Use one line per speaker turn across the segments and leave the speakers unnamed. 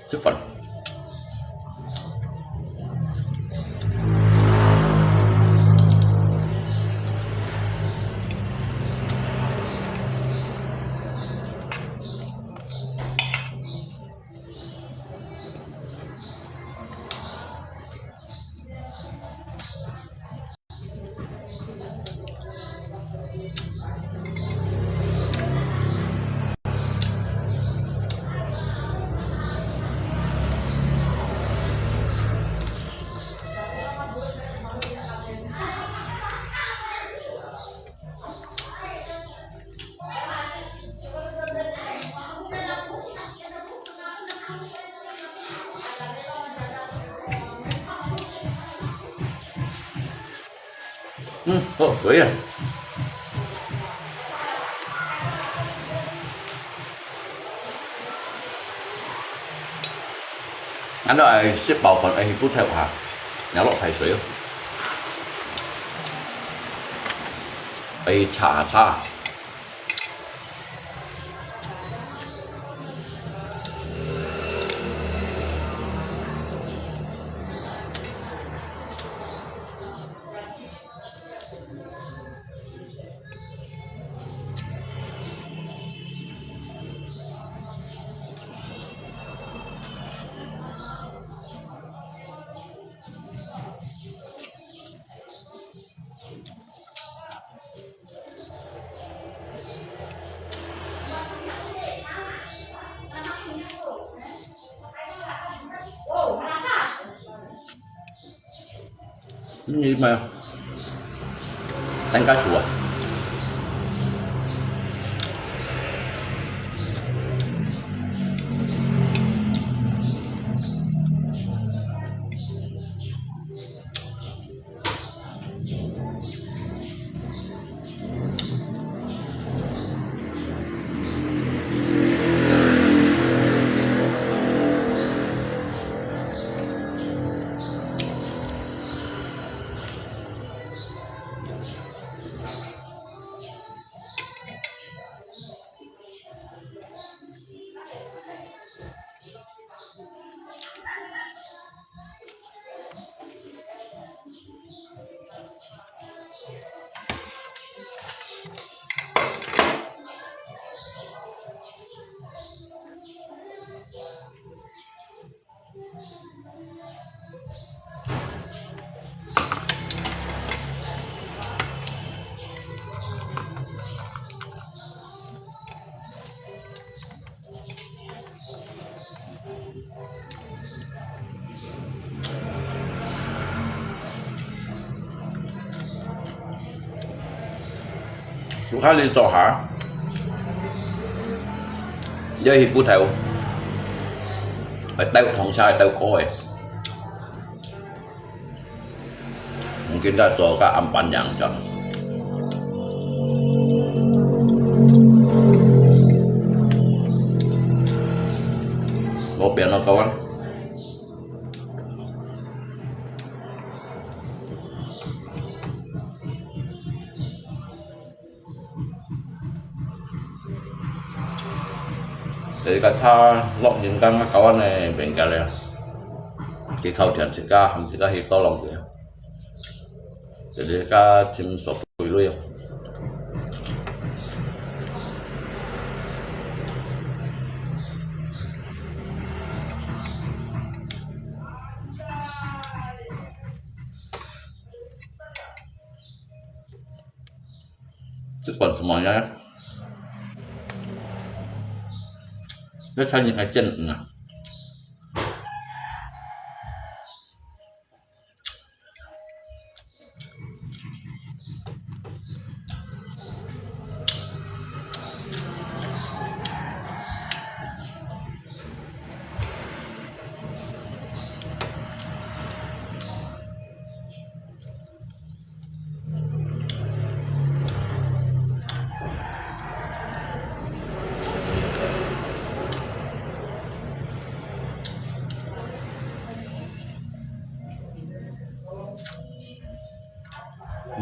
Cepat. Oh, sủi à. Anh nói xếp bảo phần anh phút theo hả? Nhớ lọc thầy sủi không? Bây chả cha. Như mà đánh cá chùa. Chú khá liên tòa hả? Với hiệp bút theo phải đeo thằng sai đeo coi mungkin ka to ka ang panjang dyan. Mau piano kawan? Jadi kata lok jengkang kawan bengkel ya. Kita udah jika kita tolong ya. Jadi kita cim sop dulu ya. Cepat semuanya ya. Cái xanh như cái chân nè.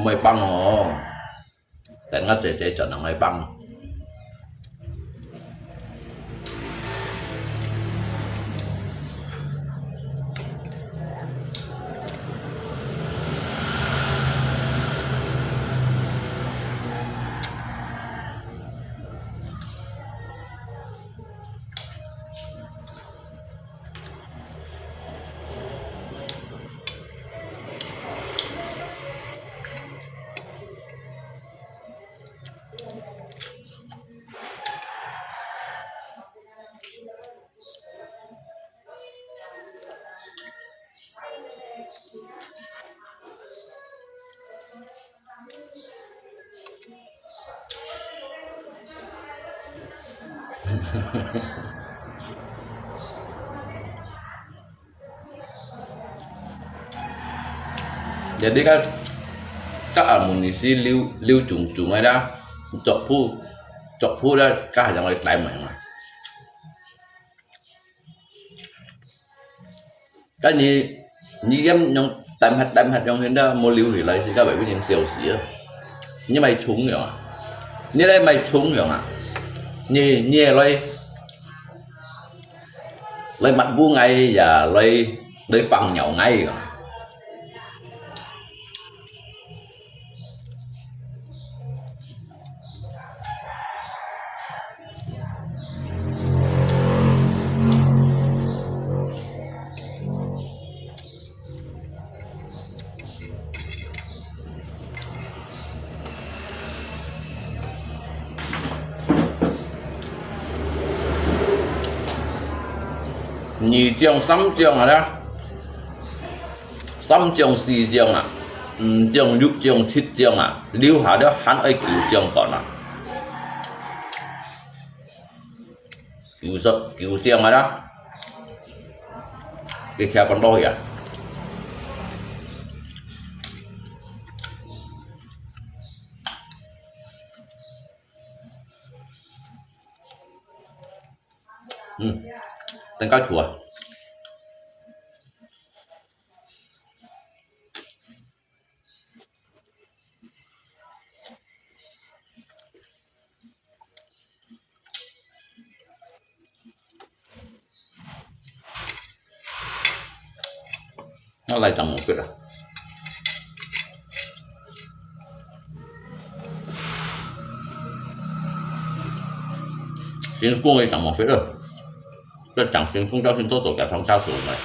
mới băng hồ tỉnh nó sẽ chọn nó mới băng jadi kan các amunisi lưu trùng ấy đó chọc phu đó các hàng người đại mạnh mà cái như em nhung tam hạt trong hiện đó mua lưu thì lấy thì các bạn biết những siêu xí như mày trúng rồi như đây mày trúng rồi mà như lấy mặt bu ngay và lấy phần nhậu ngay rồi nhì chương sắm chương à đó sắm chương xì chương à chương lục chương thịt chương à lưu hạ đó hắn ấy cứu chương còn à cứu chương à đó cái khe con đôi à tăng cao chùa nó lại tầm một cái rồi xin cung ấy tầm một phía rồi rất chẳng xin cung cho xin tốt tổ cả thống trao số này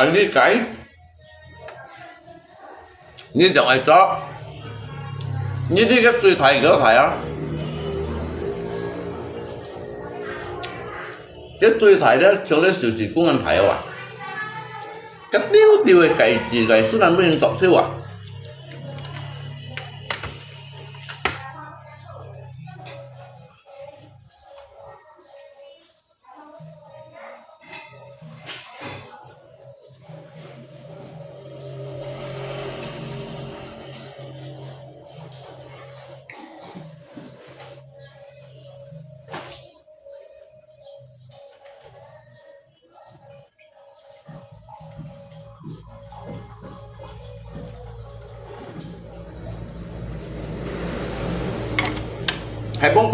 bộ đi cái như dòng ai chó như đi cái tùy thầy gỡ thầy á cái tùy thầy đó cho lấy sự chỉ cũng ăn thầy à cái điều ấy cái chỉ cái số lần mình tập theo à hay bông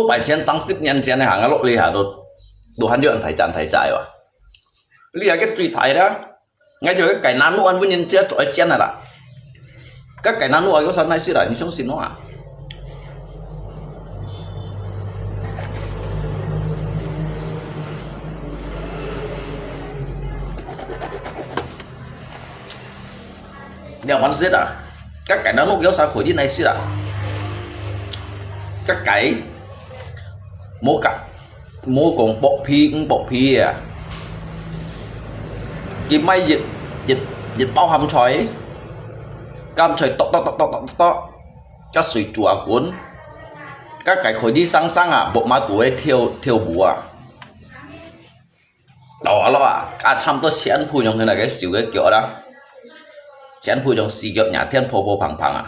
bài chén sáng xếp nhân chén này hàng lộn li hả đồ hắn dọn phải chặn phải chạy à li cái tùy thái đó ngay chỗ cái nán nuôi ăn với nhân chết trọi chén này là các cái nán nuôi có sao này xí lại như sống xin nó à đèo bắn giết à các cái nán nuôi kéo sao khỏi đi này xí à các cái mua còn bộ phi à cái may dịch bao hầm chói cam chói to các sủi chùa cuốn các cái khối đi sang à bộ má tuổi thiêu bùa à đó à cả trăm tôi chén phu nhung là cái xỉu cái kiểu đó chén phu nhung xì kiểu nhà thiên phô phẳng à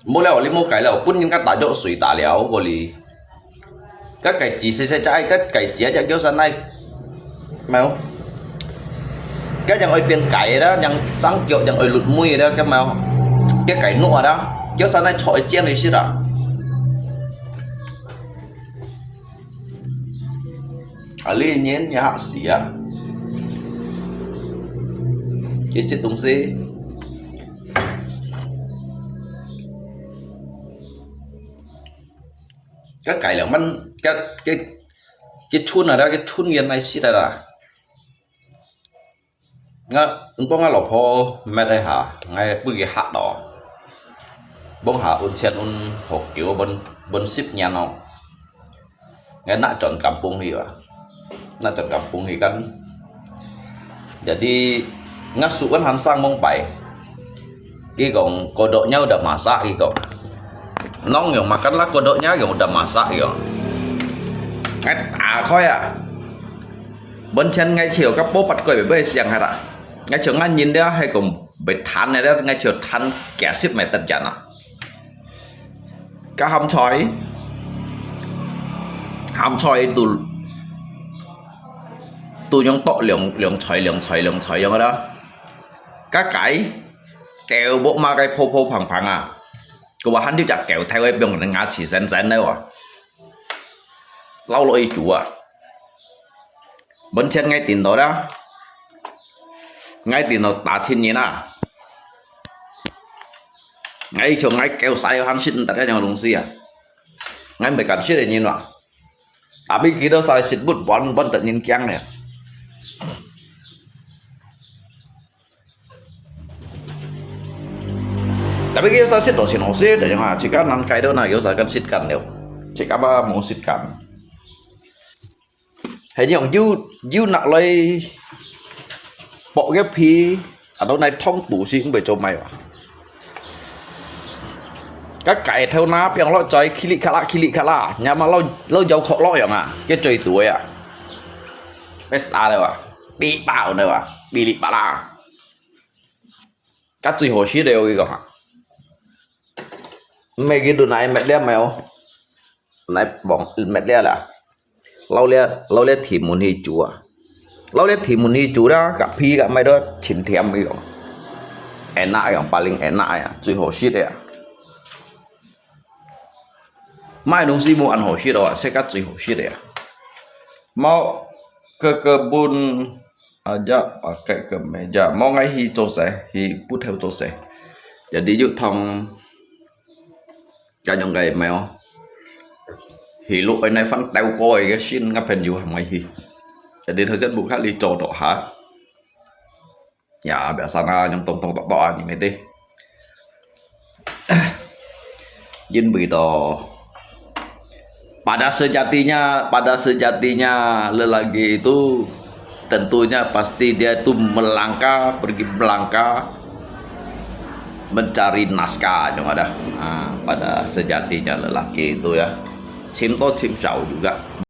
mua leo lên mua cái leo cũng những các đá dỗ sủi đá léo của lì các cái chỉ sẽ trái các cái chế cho kiểu sân này mèo cái chẳng ơi tiền cải đó chẳng sáng kiểu chẳng ơi lụt mùi đó cái mèo cái cải nua đó kiểu sân này chọi chén này xí đó ở lì nhén nhà hạ sĩ à cái xịt tung xí các cái làมันcái chun này đó cái chun nghiền này xí đây là ngã ứng bông ngã lộc hồ mẹ đây hả ngay bữa cái hạt đỏ bông hả un chen un hộp kiểu bên ship nhà nó ngay nãy chọn kampung hi à nãy chọn kampung hi kan jadi ngã sụ kan han sang mong bảy cái gọng kodok nhau udah masak cái gọng nong yang makanlah kodoknya yang udah masak ya ngay thôi à bên chân ngay chiều các bố bắt coi bê xiang hay là ngay chiều ngay nhìn đó hay cùng bị than này đó ngay chiều than kẻ ship mày tận trận à các hầm chói tụ những tọ lượng chói như đó các cái kẹo bộ ma cái phô phẳng à cô bảo hắn đi chặt kẹo theo cái 병 nó ngã chỉ rén đấy à lâu lỗi chủ à bên trên ngay tiền đó ngay tiền nó tả thiên nhiên à ngay chỗ ngay kẹo sai hắn xin tất cả những đồng gì à ngay mấy cảnh xí này nhìn vào à bên kia đó sai xịt bút bón tự nhiên keng này tapi kita sit dosin osit dan yang jika nan kaido na yo akan sitkan yo jika ba mau sitkan hay yang you nak lấy bộ cái phi ở đâu này thông tủ gì cũng bị cho mày các cái theo náp yang lo chơi kili kala nhà mà lo dầu khó lo yang à cái chơi tuổi à cái sao đây à bị bảo đây à bị lị bà la các chơi hồ sĩ đều cái gì mấy cái đồ này mẹ đeo mèo này bỏng mẹ đeo là lâu le thì muốn hi chúa lâu le thì muốn hi chúa đó gặp phi gặp mấy đó chìm thèm cái gì enak yang paling enak ya cuy hoshit ya mai dong sih mau ăn hoshit đó saya cắt cuy hoshit ya mau ke kebun aja pakai kemeja mau ngay hi selesai hi put theo selesai jadi yuk thong cho những người mèo thì lúc ấy này phân teo coi cái xin ngắp hình dù hàng ngày thì cho đến thời gian buộc khác đi trò độ hả ya biasanya yang tong như mấy thế jin begitu pada sejatinya lelaki itu tentunya pasti dia itu pergi melangkah mencari nafkah yang ada pada sejatinya lelaki itu ya cinta juga